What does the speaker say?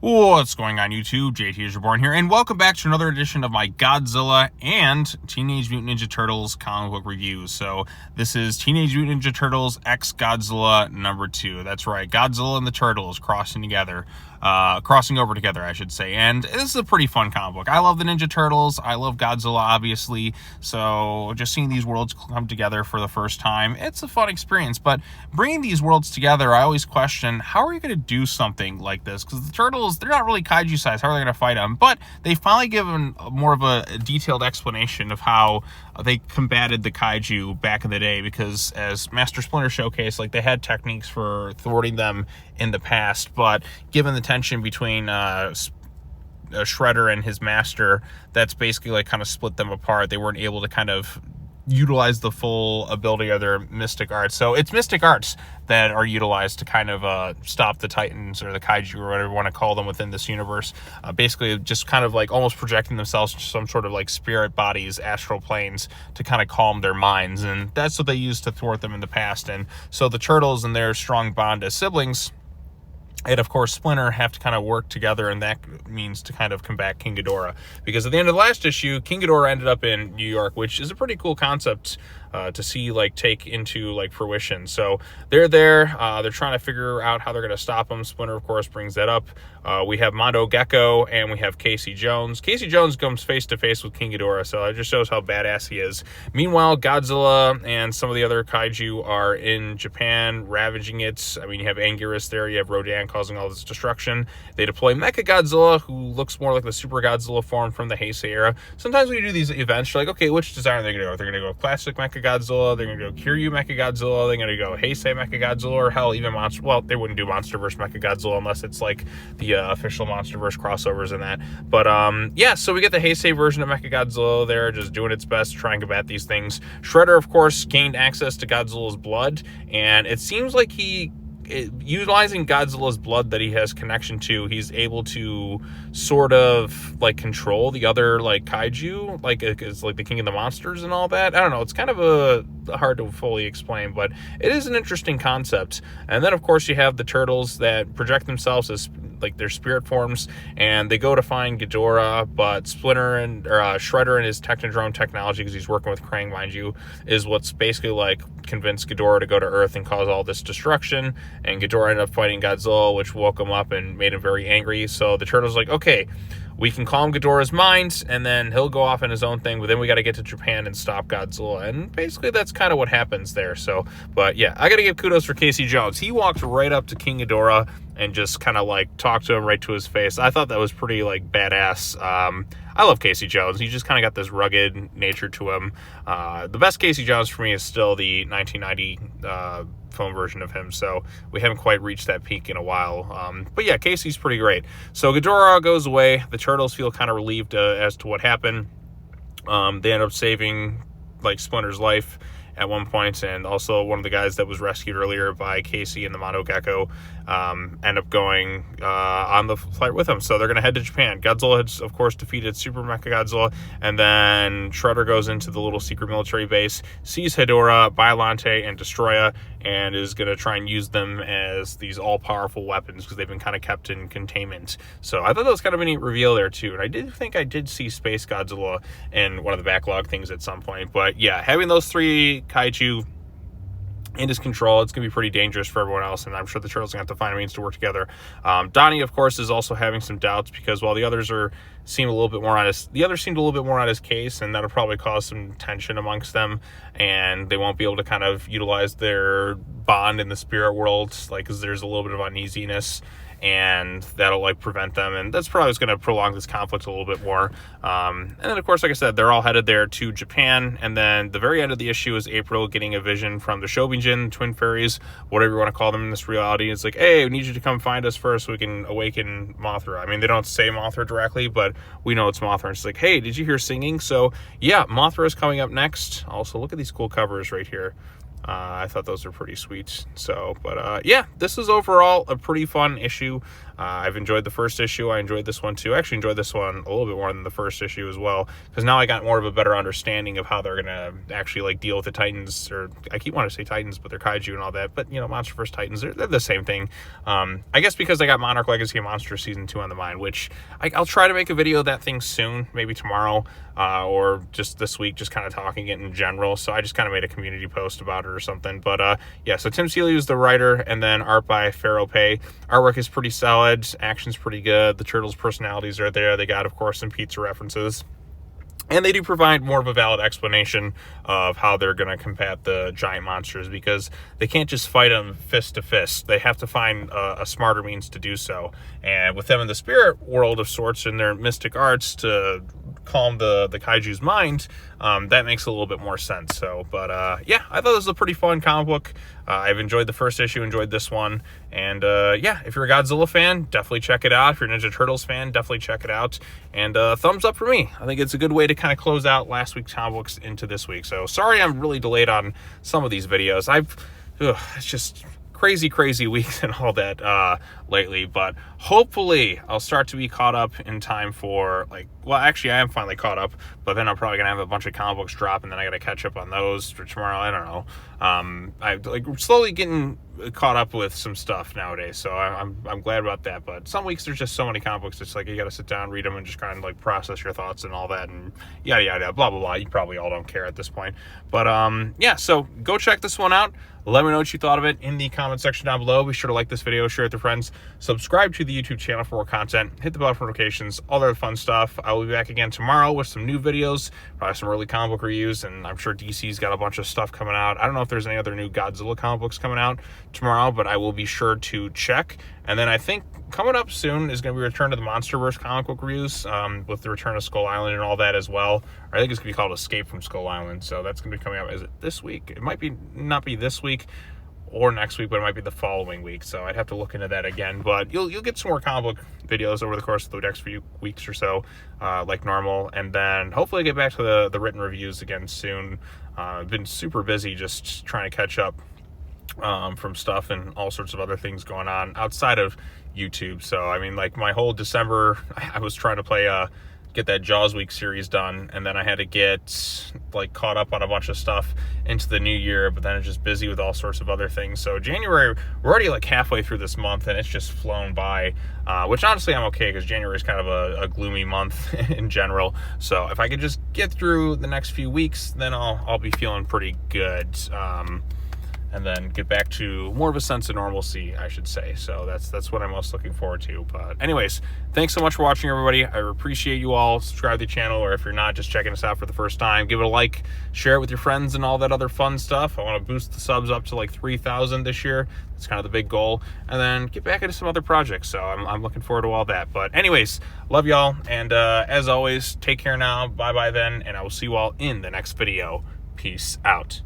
What's going on, YouTube? JT Reborn here, and welcome back to another edition of my Godzilla and Teenage Mutant Ninja Turtles comic book reviews. So this is Teenage Mutant Ninja Turtles X Godzilla number 2. That's right, Godzilla and the Turtles crossing over together, I should say. And this is a pretty fun comic book. I love the Ninja Turtles. I love Godzilla, obviously. So just seeing these worlds come together for the first time, it's a fun experience. But bringing these worlds together, I always question, how are you going to do something like this? Because the Turtles, they're not really kaiju size. How are they going to fight them? But they finally given more of a detailed explanation of how they combated the kaiju back in the day, because as Master Splinter showcased, like, they had techniques for thwarting them in the past, but given the tension between Shredder and his master, that's basically like kind of split them apart. They weren't able to kind of utilize the full ability of their mystic arts. So it's mystic arts that are utilized to kind of stop the Titans or the kaiju or whatever you want to call them within this universe. Basically just kind of like almost projecting themselves to some sort of like spirit bodies, astral planes, to kind of calm their minds. And that's what they used to thwart them in the past. And so the Turtles and their strong bond as siblings, and of course Splinter, have to kind of work together, and that means to kind of combat King Ghidorah. Because at the end of the last issue, King Ghidorah ended up in New York, which is a pretty cool concept to see like take into like fruition. So they're there, they're trying to figure out how they're going to stop him. Splinter, of course, brings that up. We have Mondo Gecko and we have Casey Jones. Casey Jones comes face to face with King Ghidorah, so it just shows how badass he is. Meanwhile, Godzilla and some of the other kaiju are in Japan, ravaging it. I mean, you have Anguirus there, you have Rodan causing all this destruction. They deploy Mechagodzilla, who looks more like the Super Godzilla form from the Heisei era. Sometimes when you do these events, you're like, okay, which design are they going to go? They're going to go classic Mechagodzilla, they're going to go Kiryu Mechagodzilla, they're going to go Heisei Mechagodzilla, or hell, even Monster. Well, they wouldn't do MonsterVerse Mechagodzilla unless it's like the official MonsterVerse crossovers in that. But yeah, so we get the Heisei version of Mechagodzilla there, just doing its best to try and combat these things. Shredder, of course, gained access to Godzilla's blood, and it seems like utilizing Godzilla's blood that he has connection to, he's able to sort of like control the other like kaiju, like it's like the king of the monsters and all that. I don't know, it's kind of hard to fully explain, but it is an interesting concept. And then of course you have the Turtles that project themselves as like their spirit forms, and they go to find Ghidorah, but Splinter and Shredder and his Technodrome technology, because he's working with Krang, mind you, is what's basically like convinced Ghidorah to go to Earth and cause all this destruction. And Ghidorah ended up fighting Godzilla, which woke him up and made him very angry. So the Turtles are like, okay, we can calm Ghidorah's mind, and then he'll go off in his own thing, but then we got to get to Japan and stop Godzilla. And basically that's kind of what happens there. So, but yeah, I got to give kudos for Casey Jones. He walked right up to King Ghidorah and just kind of like talked to him right to his face. I thought that was pretty like badass. I love Casey Jones. He just kind of got this rugged nature to him. The best Casey Jones for me is still the 1990 film version of him, so we haven't quite reached that peak in a while. But yeah, Casey's pretty great. So Ghidorah goes away. The Turtles feel kind of relieved as to what happened. They end up saving like Splinter's life at one point, and also one of the guys that was rescued earlier by Casey and the Mondo Gecko end up going on the flight with him. So they're going to head to Japan. Godzilla has, of course, defeated Super Mechagodzilla, and then Shredder goes into the little secret military base, sees Ghidorah, Biollante, and Destroya, and is going to try and use them as these all-powerful weapons, because they've been kind of kept in containment. So I thought that was kind of a neat reveal there, too. And I did think I did see Space Godzilla in one of the backlog things at some point. But yeah, having those three kaiju in his control, it's going to be pretty dangerous for everyone else, and I'm sure the Turtles are going to have to find a means to work together. Donnie, of course, is also having some doubts, because while the others seemed a little bit more on his case, and that'll probably cause some tension amongst them, and they won't be able to kind of utilize their bond in the spirit world, like, because there's a little bit of uneasiness, and that'll like prevent them, and that's probably going to prolong this conflict a little bit more. And then of course, like I said, they're all headed there to Japan, and then the very end of the issue is April getting a vision from the Shobijin, Twin Fairies, whatever you want to call them in this reality. It's like, hey, we need you to come find us first so we can awaken Mothra. I mean, they don't say Mothra directly, but we know it's Mothra. And it's like, hey, did you hear singing? So yeah, Mothra is coming up next. Also, look at these cool covers right here. I thought those were pretty sweet. So, but yeah, this is overall a pretty fun issue. I've enjoyed the first issue. I enjoyed this one too. I actually enjoyed this one a little bit more than the first issue as well, because now I got more of a better understanding of how they're gonna actually like deal with the Titans, or I keep wanting to say Titans, but they're kaiju and all that. But you know, Monster vs. Titans, they're the same thing. I guess because I got Monarch Legacy of Monsters Season 2 on the mind, which I'll try to make a video of that thing soon, maybe tomorrow, or just this week, just kind of talking it in general. So I just kind of made a community post about it or something. But yeah, so Tim Seeley was the writer, and then art by Fero Pe. Artwork is pretty solid. Action's pretty good. The Turtles' personalities are there. They got, of course, some pizza references. And they do provide more of a valid explanation of how they're going to combat the giant monsters, because they can't just fight them fist to fist. They have to find a smarter means to do so. And with them in the spirit world of sorts, in their mystic arts to calm the kaiju's mind, that makes a little bit more sense. So, but yeah, I thought this was a pretty fun comic book. I've enjoyed the first issue, enjoyed this one. And yeah, if you're a Godzilla fan, definitely check it out. If you're a Ninja Turtles fan, definitely check it out. And thumbs up for me. I think it's a good way to kind of close out last week's comic books into this week. So sorry I'm really delayed on some of these videos. It's just crazy weeks and all that lately, but hopefully I'll start to be caught up in time for, like, well, actually I am finally caught up, but then I'm probably gonna have a bunch of comic books drop, and then I gotta catch up on those for tomorrow. I don't know. I'm like slowly getting caught up with some stuff nowadays, so I'm glad about that. But some weeks there's just so many comic books, it's like you gotta sit down, read them, and just kind of like process your thoughts and all that, and yada yada, blah blah blah. You probably all don't care at this point, but yeah, so go check this one out. Let me know what you thought of it in the comment section down below. Be sure to like this video, share it with your friends, subscribe to the YouTube channel for more content, hit the bell for notifications, all that fun stuff. I will be back again tomorrow with some new videos, probably some early comic book reviews, and I'm sure DC's got a bunch of stuff coming out. I don't know if there's any other new Godzilla comic books coming out tomorrow, but I will be sure to check. And then I think coming up soon is going to be Return to the Monsterverse comic book reviews, with the Return of Skull Island and all that as well. Or I think it's going to be called Escape from Skull Island, so that's going to be coming out. Is it this week? It might be not be this week or next week, but it might be the following week, so I'd have to look into that again. But you'll get some more comic book videos over the course of the next few weeks or so, like normal, and then hopefully get back to the written reviews again soon. I've been super busy just trying to catch up from stuff and all sorts of other things going on outside of YouTube. So I mean, like, my whole December I was trying to get that Jaws Week series done, and then I had to get like caught up on a bunch of stuff into the new year, but then it's just busy with all sorts of other things. So January, we're already like halfway through this month, and it's just flown by, which honestly I'm okay, because January is kind of a gloomy month in general. So if I could just get through the next few weeks, then I'll be feeling pretty good. And then get back to more of a sense of normalcy, I should say. So that's what I'm most looking forward to. But anyways, thanks so much for watching, everybody. I appreciate you all. Subscribe to the channel, or if you're not, just checking us out for the first time, give it a like, share it with your friends, and all that other fun stuff. I want to boost the subs up to like 3,000 this year. That's kind of the big goal. And then get back into some other projects. So I'm looking forward to all that. But anyways, love y'all. And as always, take care now. Bye-bye then. And I will see you all in the next video. Peace out.